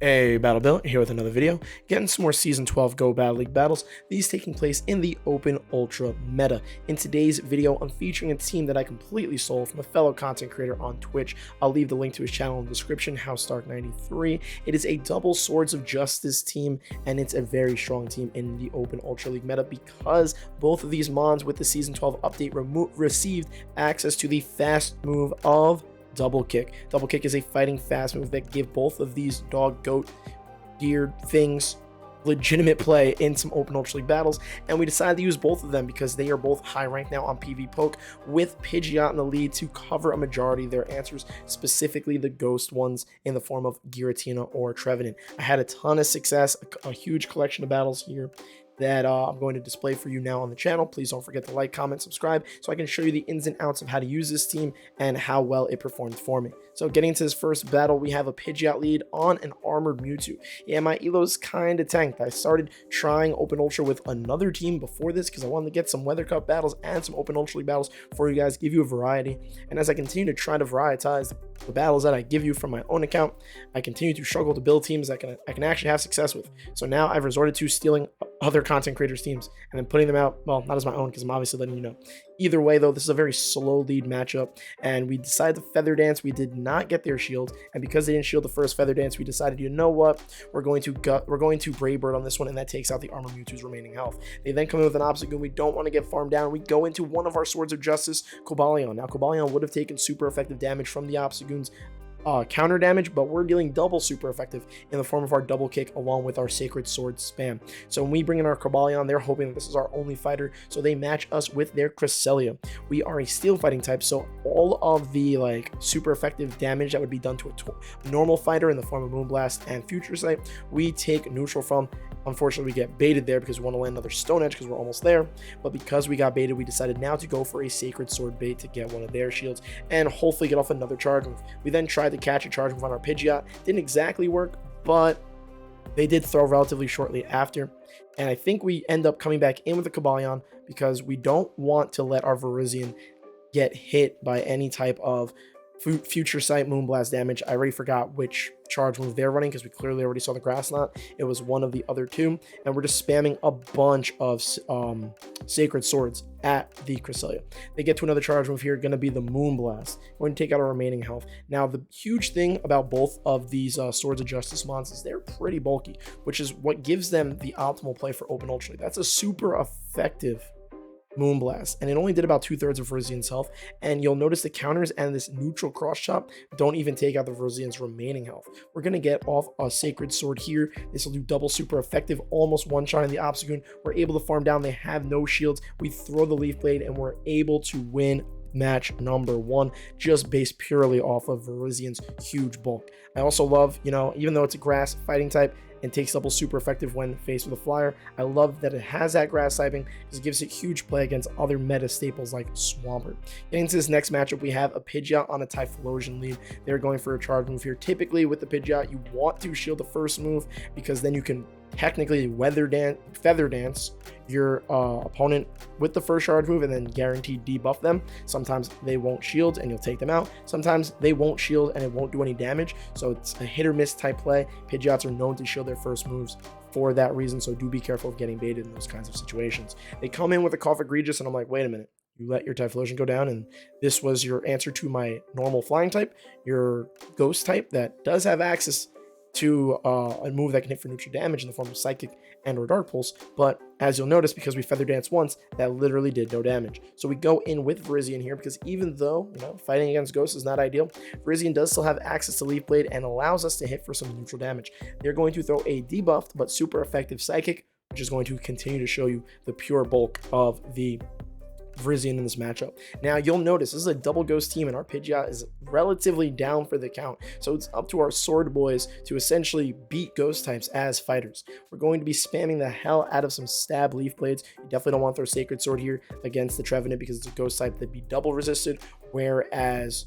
Hey, Battle Bill here with another video, getting some more Season 12 Go Battle League battles, these taking place in the Open Ultra meta. In today's video, I'm featuring a team that I completely stole from a fellow content creator on Twitch. I'll leave the link to his channel in the description, HouseStark93. It is a double Swords of Justice team, and it's a very strong team in the Open Ultra League meta because both of these mons with the Season 12 update received access to the fast move of Double Kick. Double Kick is a fighting fast move that give both of these dog goat geared things legitimate play in some Open Ultra League battles, and we decided to use both of them because they are both high ranked now on PvPoke, with Pidgeot in the lead to cover a majority of their answers, specifically the ghost ones in the form of Giratina or Trevenant. I had a ton of success, a huge collection of battles here that I'm going to display for you now on the channel. Please don't forget to like, comment, subscribe, so I can show you the ins and outs of how to use this team and how well it performs for me. So getting into this first battle, we have a Pidgeot lead on an armored Mewtwo. Yeah, my elo's kind of tanked. I started trying Open Ultra with another team before this because I wanted to get some Weather Cup battles and some Open Ultra League battles for you guys, give you a variety. And as I continue to try to varietize the battles that I give you from my own account, I continue to struggle to build teams that I can actually have success with. So now I've resorted to stealing other content creators' teams and then putting them out, well, not as my own because I'm obviously letting you know. Either way, though, this is a very slow lead matchup, and we decided to Feather Dance. We did not get their shield, and because they didn't shield the first Feather Dance, we decided, you know what, we're going to Brave Bird on this one, and that takes out the Armor Mewtwo's remaining health. They then come in with an Obstagoon. We don't want to get farmed down. We go into one of our Swords of Justice, Cobalion. Now, Cobalion would have taken super effective damage from the Obstagoon's counter damage, but we're dealing double super effective in the form of our Double Kick along with our Sacred Sword spam. So when we bring in our Cobalion, they're hoping that this is our only fighter, so they match us with their Cresselia. We are a steel fighting type, so all of the super effective damage that would be done to a normal fighter in the form of Moonblast and Future Sight, we take neutral from. Unfortunately, we get baited there because we want to land another Stone Edge because we're almost there. But because we got baited, we decided now to go for a Sacred Sword bait to get one of their shields and hopefully get off another charge move. We then tried to catch a charge move on our Pidgeot. Didn't exactly work, but they did throw relatively shortly after. And I think we end up coming back in with the Cobalion because we don't want to let our Virizion get hit by any type of Future Sight Moonblast damage. I already forgot which charge move they're running because we clearly already saw the Grass Knot. It was one of the other two, and we're just spamming a bunch of Sacred Swords at the Cresselia. They get to another charge move here, going to be the Moonblast. We're going to take out our remaining health. Now, the huge thing about both of these Swords of Justice mons is they're pretty bulky, which is what gives them the optimal play for Open Ultra League. That's a super effective Moonblast, and it only did about 2/3 of Verizion's health, and you'll notice the counters and this neutral cross chop don't even take out the Verizion's remaining health. We're going to get off a Sacred Sword here. This will do double super effective, almost one-shot in the Obstagoon. We're able to farm down. They have no shields. We throw the Leaf Blade, and we're able to win match number 1 just based purely off of Verizion's huge bulk. I also love, even though it's a grass fighting type and takes double super effective when faced with a flyer, I love that it has that grass typing because it gives it huge play against other meta staples like Swampert. Getting into this next matchup, we have a Pidgeot on a Typhlosion lead. They're going for a charge move here. Typically with the Pidgeot, you want to shield the first move because then you can technically Feather Dance your opponent with the first charge move and then guaranteed debuff them. Sometimes they won't shield and you'll take them out. Sometimes they won't shield and it won't do any damage. So it's a hit or miss type play. Pidgeots are known to shield their first moves for that reason, so do be careful of getting baited in those kinds of situations. They come in with a Cough Egregious and I'm like, wait a minute. You let your Typhlosion go down, and this was your answer to my normal flying type, your ghost type that does have access to a move that can hit for neutral damage in the form of Psychic and or Dark Pulse, but as you'll notice, because we Feather Dance once, that literally did no damage. So we go in with Virizion here because even though, fighting against Ghosts is not ideal, Virizion does still have access to Leaf Blade and allows us to hit for some neutral damage. They're going to throw a debuffed but super effective Psychic, which is going to continue to show you the pure bulk of the Virizion in this matchup. Now you'll notice this is a double ghost team and our Pidgeot is relatively down for the count, so it's up to our sword boys to essentially beat ghost types as fighters. We're going to be spamming the hell out of some stab Leaf Blades. You definitely don't want to throw Sacred Sword here against the Trevenant because it's a ghost type that'd be double resisted, whereas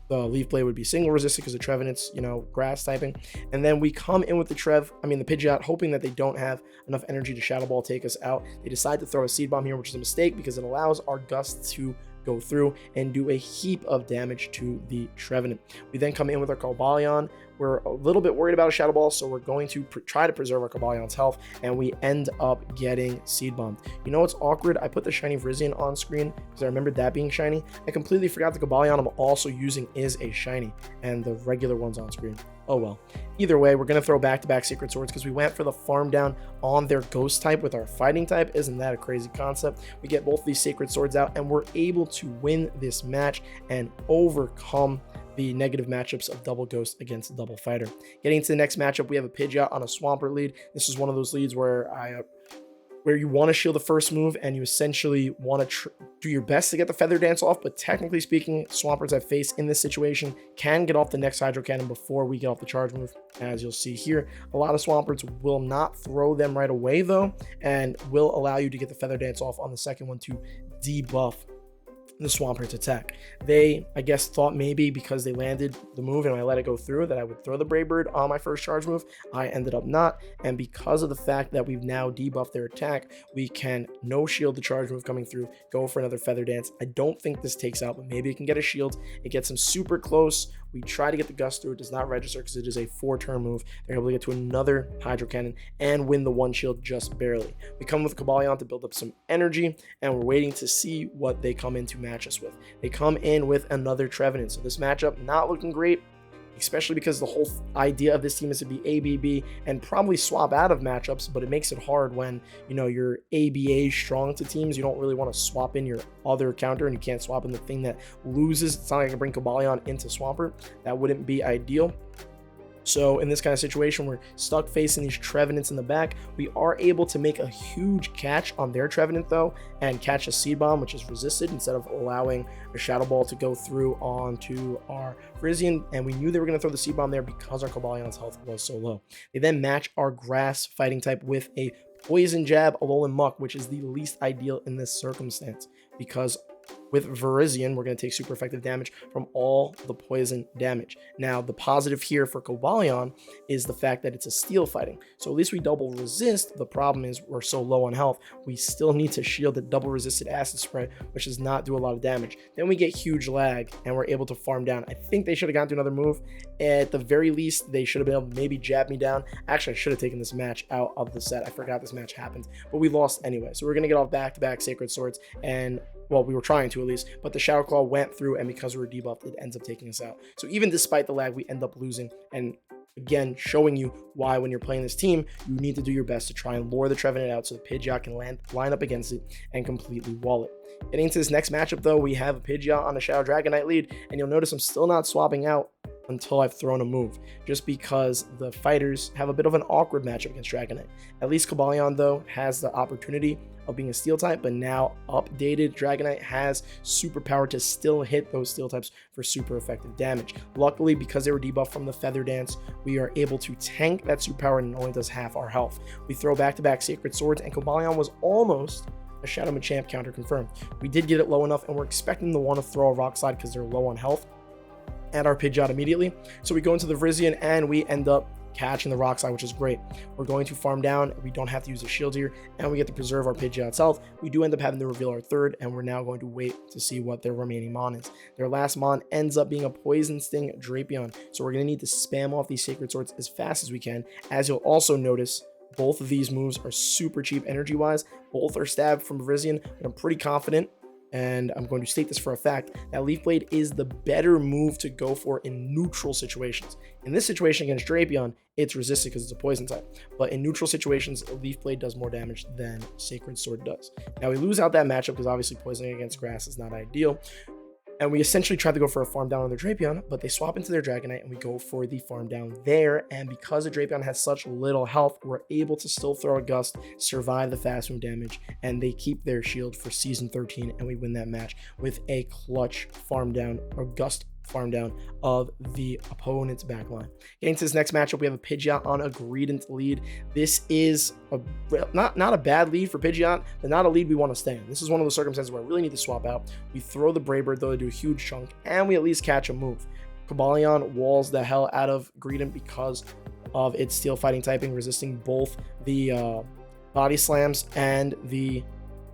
the Leaf Blade would be single resisted because the Trevenant's, grass typing. And then we come in with the Pidgeot, hoping that they don't have enough energy to Shadow Ball take us out. They decide to throw a Seed Bomb here, which is a mistake because it allows our gusts to go through and do a heap of damage to the Trevenant. We then come in with our Cobalion. we're a little bit worried about a Shadow Ball, so we're going to try to preserve our Cobalion's health, and we end up getting Seed Bombed. You know what's awkward? I put the shiny Virizion on screen because I remembered that being shiny. I completely forgot the Cobalion I'm also using is a shiny, and the regular one's on screen. Oh well. Either way, we're going to throw back-to-back Sacred Swords because we went for the farm down on their Ghost type with our Fighting type. Isn't that a crazy concept? We get both of these Sacred Swords out, and we're able to win this match and overcome the negative matchups of double Ghost against double Fighter. Getting into the next matchup, we have a Pidgeot on a Swampert lead. This is one of those leads where where you want to shield the first move and you essentially want to do your best to get the Feather Dance off, but technically speaking, Swamperts I've faced in this situation can get off the next Hydro Cannon before we get off the charge move. As you'll see here, a lot of Swamperts will not throw them right away though, and will allow you to get the Feather Dance off on the second one to debuff the Swampert's attack. They, I guess, thought maybe because they landed the move and I let it go through that I would throw the Brave Bird on my first charge move. I ended up not, and because of the fact that we've now debuffed their attack, we can no shield the charge move coming through, go for another Feather Dance. I don't think this takes out, but maybe it can get a shield. It gets them super close. We try to get the Gust through. It does not register because it is a 4-turn move. They're able to get to another Hydro Cannon and win the one shield just barely. We come with Cobalion to build up some energy, and we're waiting to see what they come in to match us with. They come in with another Trevenant. So this matchup not looking great, especially because the whole idea of this team is to be ABB and probably swap out of matchups, but it makes it hard when, you know, you're ABA strong to teams. You don't really want to swap in your other counter, and you can't swap in the thing that loses. It's not like I can bring Cobalion into Swampert. That wouldn't be ideal. So in this kind of situation, we're stuck facing these Trevenants in the back. We are able to make a huge catch on their Trevenant though, and catch a Seed Bomb, which is resisted, instead of allowing a Shadow Ball to go through onto our Virizion. And we knew they were going to throw the Seed Bomb there because our Cobalion's health was so low. They then match our Grass Fighting type with a Poison Jab, Alolan Muck, which is the least ideal in this circumstance, because with Virizion, we're going to take super effective damage from all the poison damage. Now, the positive here for Cobalion is the fact that it's a steel fighting. So at least we double resist. The problem is we're so low on health, we still need to shield the double resisted acid spray, which does not do a lot of damage. Then we get huge lag and we're able to farm down. I think they should have gone to another move. At the very least, they should have been able to maybe jab me down. Actually, I should have taken this match out of the set. I forgot this match happened, but we lost anyway. So we're going to get off back-to-back Sacred Swords, and well, we were trying to at least, but the Shadow Claw went through, and because we were debuffed, it ends up taking us out. So even despite the lag, we end up losing, and again, showing you why when you're playing this team, you need to do your best to try and lure the Trevenant out so the Pidgeot can line up against it and completely wall it. Getting into this next matchup though, we have a Pidgeot on a Shadow Dragonite lead, and you'll notice I'm still not swapping out until I've thrown a move, just because the fighters have a bit of an awkward matchup against Dragonite. At least Cobalion though has the opportunity of being a steel type, but now updated Dragonite has superpower to still hit those steel types for super effective damage. Luckily, because they were debuffed from the Feather Dance, we are able to tank that superpower, and it only does half our health. We throw back-to-back Sacred Swords, and Cobalion was almost a Shadow Machamp counter confirmed. We did get it low enough, and we're expecting to want to throw a Rock Slide because they're low on health at our Pidgeot immediately. So we go into the Virizion, and we end up catching the Rock Slide, which is great. We're going to farm down. We don't have to use a shield here, and we get to preserve our Pidgeot's health. We do end up having to reveal our third, and we're now going to wait to see what their remaining Mon is. Their last Mon ends up being a Poison Sting Drapion, so we're going to need to spam off these Sacred Swords as fast as we can. As you'll also notice, both of these moves are super cheap energy-wise. Both are stabbed from Virizion, but I'm pretty confident, and I'm going to state this for a fact, that Leaf Blade is the better move to go for in neutral situations. In this situation against Drapion, it's resisted because it's a poison type, but in neutral situations, Leaf Blade does more damage than Sacred Sword does. Now we lose out that matchup because obviously poisoning against grass is not ideal, and we essentially tried to go for a farm down on their Drapion, but they swap into their Dragonite and we go for the farm down there. And because the Drapion has such little health, we're able to still throw a Gust, survive the fast move damage, and they keep their shield for Season 13, and we win that match with a clutch farm down or Gust farm down of the opponent's backline. Getting to this next matchup, we have a Pidgeot on a Greedent lead. This is not a bad lead for Pidgeot, but not a lead we want to stay in. This is one of those circumstances where I really need to swap out. We throw the Brave Bird though to do a huge chunk, and we at least catch a move. Cobalion walls the hell out of Greedent because of its steel fighting typing, resisting both the body slams and the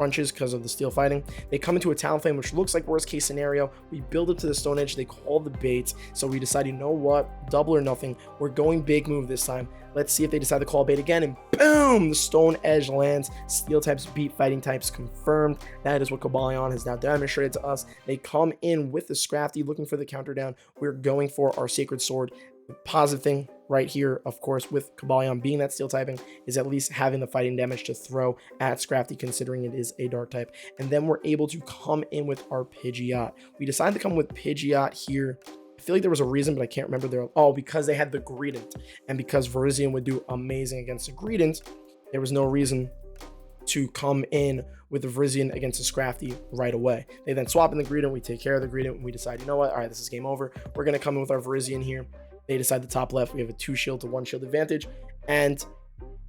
crunches because of the steel fighting. They come into a Talonflame, which looks like worst case scenario. We build up to the Stone Edge. They call the bait. So we decide, you know what? Double or nothing. We're going big move this time. Let's see if they decide to call bait again. And boom! The Stone Edge lands. Steel types beat fighting types confirmed. That is what Cobalion has now demonstrated to us. They come in with the Scrafty looking for the counter down. We're going for our Sacred Sword. The positive thing right here, of course, with Cobalion being that steel typing, is at least having the fighting damage to throw at Scrafty, considering it is a dark type. And then we're able to come in with our Pidgeot. We decided to come with Pidgeot here. I feel like there was a reason, but I can't remember. Because they had the Greedent, and because Virizion would do amazing against the Greedent, there was no reason to come in with the Virizion against the Scrafty right away. They then swap in the Greedent. We take care of the Greedent, and we decide, you know what? All right, this is game over. We're going to come in with our Virizion here. They decide the top left. We have a 2 shield to 1 shield advantage, and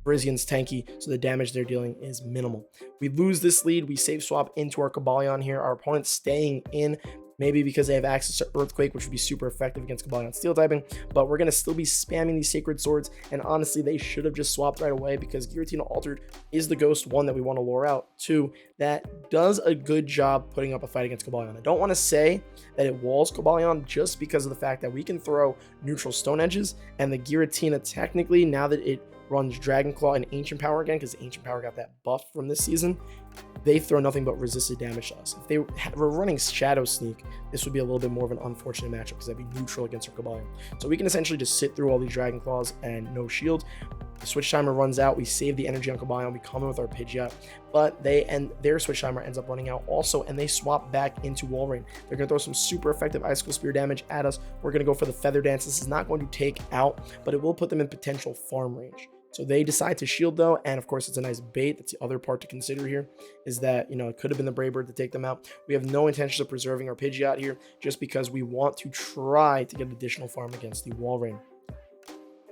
Virizion's tanky, so the damage they're dealing is minimal. We lose this lead. We save swap into our Cobalion here. Our opponent's staying in, maybe because they have access to Earthquake, which would be super effective against Cobalion steel typing, but we're going to still be spamming these Sacred Swords, and honestly, they should have just swapped right away, because Giratina Altered is the ghost, 1, that we want to lure out, 2, that does a good job putting up a fight against Cobalion. I don't want to say that it walls Cobalion just because of the fact that we can throw neutral Stone Edges, and the Giratina technically, now that it runs Dragon Claw and Ancient Power again, because Ancient Power got that buff from this season, they throw nothing but resisted damage to us. If they were running Shadow Sneak, this would be a little bit more of an unfortunate matchup, because that'd be neutral against our Cobalion. So we can essentially just sit through all these Dragon Claws and no shield. The switch timer runs out. We save the energy on Cobalion. We come in with our Pidgeot, but their switch timer ends up running out also, and they swap back into Walrein. They're going to throw some super effective Icicle Spear damage at us. We're going to go for the Feather Dance. This is not going to take out, but it will put them in potential farm range. So they decide to shield though, and of course it's a nice bait. That's the other part to consider here, is that, you know, it could have been the Brave Bird to take them out. We have no intentions of preserving our Pidgeot here, just because we want to try to get additional farm against the Walrein.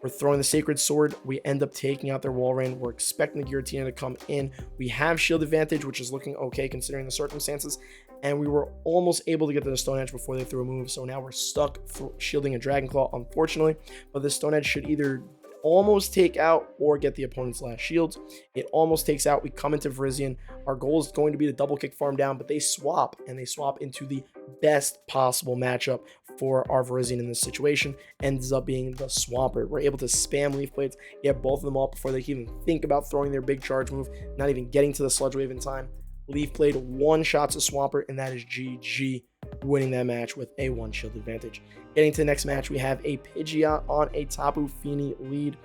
We're throwing the Sacred Sword. We end up taking out their Walrein. We're expecting the Giratina to come in. We have shield advantage, which is looking okay considering the circumstances, and we were almost able to get to the Stone Edge before they threw a move, so now we're stuck for shielding a Dragon Claw, unfortunately, but the Stone Edge should either almost take out or get the opponent's last shields. It almost takes out. We come into Virizion. Our goal is going to be to double kick farm down, but they swap, and they swap into the best possible matchup for our Virizion in this situation. Ends up being the Swampert. We're able to spam Leaf Blades, get both of them up before they can even think about throwing their big charge move, not even getting to the Sludge Wave in time. Leaf Blade one-shots a Swampert, and that is GG, winning that match with a 1 shield advantage. Getting to the next match, we have a Pidgeot on a Tapu Fini lead.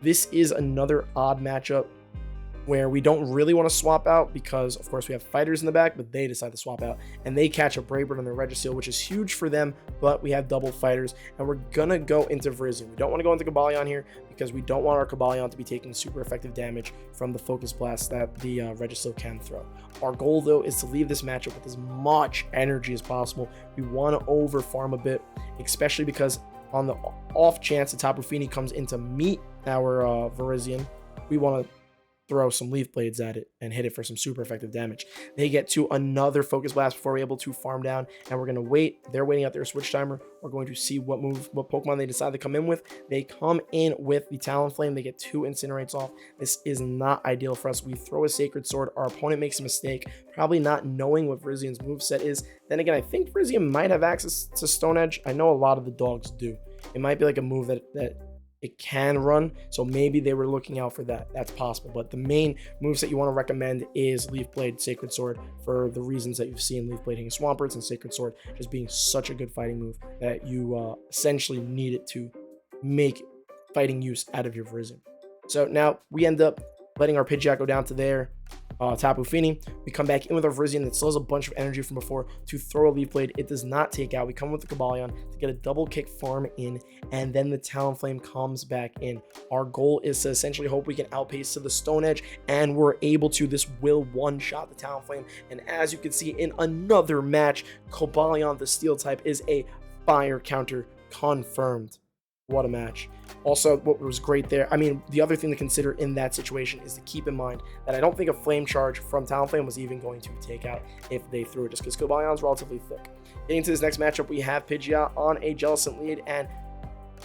This is another odd matchup where we don't really want to swap out, because of course we have fighters in the back, but they decide to swap out, and they catch a Brave Bird on their Registeel, which is huge for them, but we have double fighters, and we're gonna go into Virizion. We don't want to go into Cobalion here, because we don't want our Cobalion to be taking super effective damage from the Focus Blast that the Registeel can throw. Our goal though is to leave this matchup with as much energy as possible. We want to over farm a bit, especially because on the off chance the Tapu Fini comes in to meet our Virizion, we want to throw some Leaf Blades at it and hit it for some super effective damage. They get to another Focus Blast before we're able to farm down, and we're going to wait. They're waiting out their switch timer. We're going to see what Pokemon they decide to come in with. They come in with the Talonflame. They get 2 Incinerates off. This is not ideal for us. We throw a Sacred Sword. Our opponent makes a mistake, probably not knowing what Virizion's moveset is. Then again, I think Virizion might have access to Stone Edge. I know a lot of the dogs do. It might be like a move that it can run, so maybe they were looking out for that. That's possible, but the main moves that you want to recommend is Leaf Blade, Sacred Sword, for the reasons that you've seen Leaf Blade hitting Swamperts and Sacred Sword just being such a good fighting move that you essentially need it to make fighting use out of your Virizion. So now we end up letting our Pidgeot go down to their Tapu Fini. We come back in with our Virizion that still has a bunch of energy from before to throw a Leaf Blade. It does not take out. We come with the Cobalion to get a double kick farm in, and then the Talonflame comes back in. Our goal is to essentially hope we can outpace to the Stone Edge, and we're able to. This will one-shot the Talonflame, and as you can see in another match, Cobalion, the Steel type, is a fire counter confirmed. What a match. Also, what was great there, I mean, the other thing to consider in that situation is to keep in mind that I don't think a Flame Charge from Talonflame was even going to take out if they threw it, just because Cobalion's relatively thick. Getting to this next matchup, we have Pidgeot on a Jellicent lead, and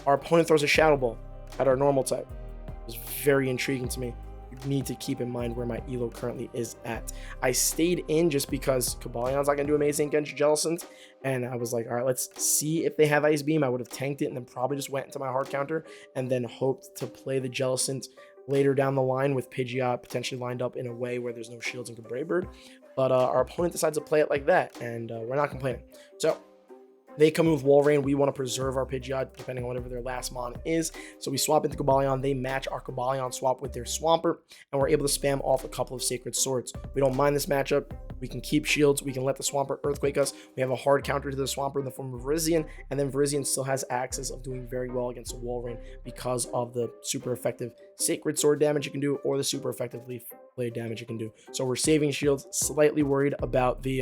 our opponent throws a Shadow Ball at our normal type. It was very intriguing to me. you need to keep in mind where my elo currently is at. I stayed in just because Cabalion's not gonna do amazing against Jellicent, and I was like, all right, let's see if they have Ice Beam. I would have tanked it and then probably just went into my hard counter and then hoped to play the Jellicent later down the line with Pidgeot potentially lined up in a way where there's no shields and Brave Bird. But our opponent decides to play it like that, and we're not complaining. So they come in with Walrein. We want to preserve our Pidgeot, depending on whatever their last mon is. So we swap into Cobalion. They match our Cobalion swap with their Swampert, and we're able to spam off a couple of Sacred Swords. We don't mind this matchup. We can keep shields. We can let the Swampert Earthquake us. We have a hard counter to the Swampert in the form of Virizion, and then Virizion still has access of doing very well against the Walrein because of the super effective Sacred Sword damage it can do or the super effective Leaf Blade damage it can do. So we're saving shields. Slightly worried about the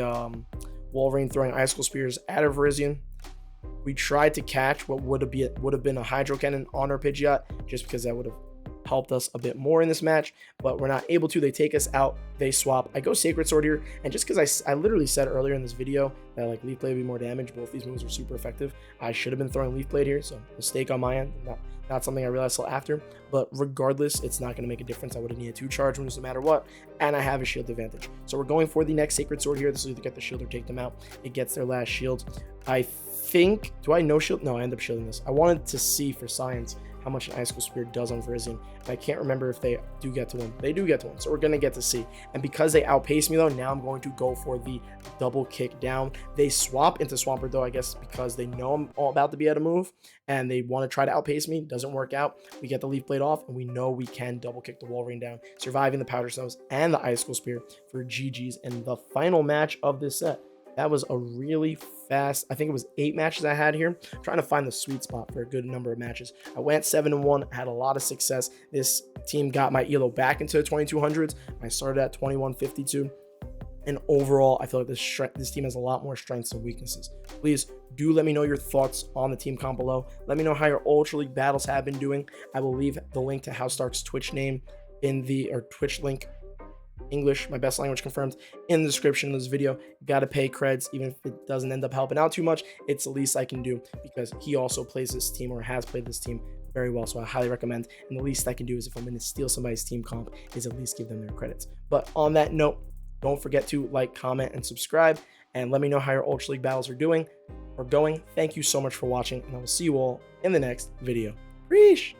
Walrein throwing Icicle Spears at a Virizion. We tried to catch what would have been a Hydro Cannon on our Pidgeot, just because that would have helped us a bit more in this match, but we're not able to. They take us out, they swap. I go Sacred Sword here, and just because I literally said earlier in this video that like Leaf Blade would be more damage, both these moves are super effective. I should have been throwing Leaf Blade here, so mistake on my end. Not something I realized till after, but regardless, it's not going to make a difference. I would have needed 2 charge moves no matter what, and I have a shield advantage. So we're going for the next Sacred Sword here. This will either get the shield or take them out. It gets their last shield. I think, do I no shield? No, I end up shielding this. I wanted to see for science how much an Icicle Spear does on Virizion, and I can't remember if they do get to one. They do get to one, so we're gonna get to see. And because they outpace me though, now I'm going to go for the double kick down. They swap into Swampert though, I guess because they know I'm all about to be able to move, and they want to try to outpace me. Doesn't work out. We get the Leaf Blade off, and we know we can double kick the Walrein down, surviving the Powder Snows and the Icicle Spear for GG's in the final match of this set. That was a really fast, I think it was 8 matches I had here. I'm trying to find the sweet spot for a good number of matches. I went 7-1, had a lot of success. This team got my elo back into the 2200s. I started at 2152. And overall, I feel like this team has a lot more strengths and weaknesses. Please do let me know your thoughts on the team comp below. Let me know how your Ultra League battles have been doing. I will leave the link to Howstark's Twitch name Twitch link, English, my best language confirmed, in the description of this video. You gotta pay creds, even if it doesn't end up helping out too much. It's the least I can do because he also plays this team or has played this team very well, so I highly recommend. And the least I can do is if I'm going to steal somebody's team comp is at least give them their credits. But on that note, don't forget to like, comment, and subscribe, and let me know how your Ultra League battles are doing or going. Thank you so much for watching, and I will see you all in the next video. Preach!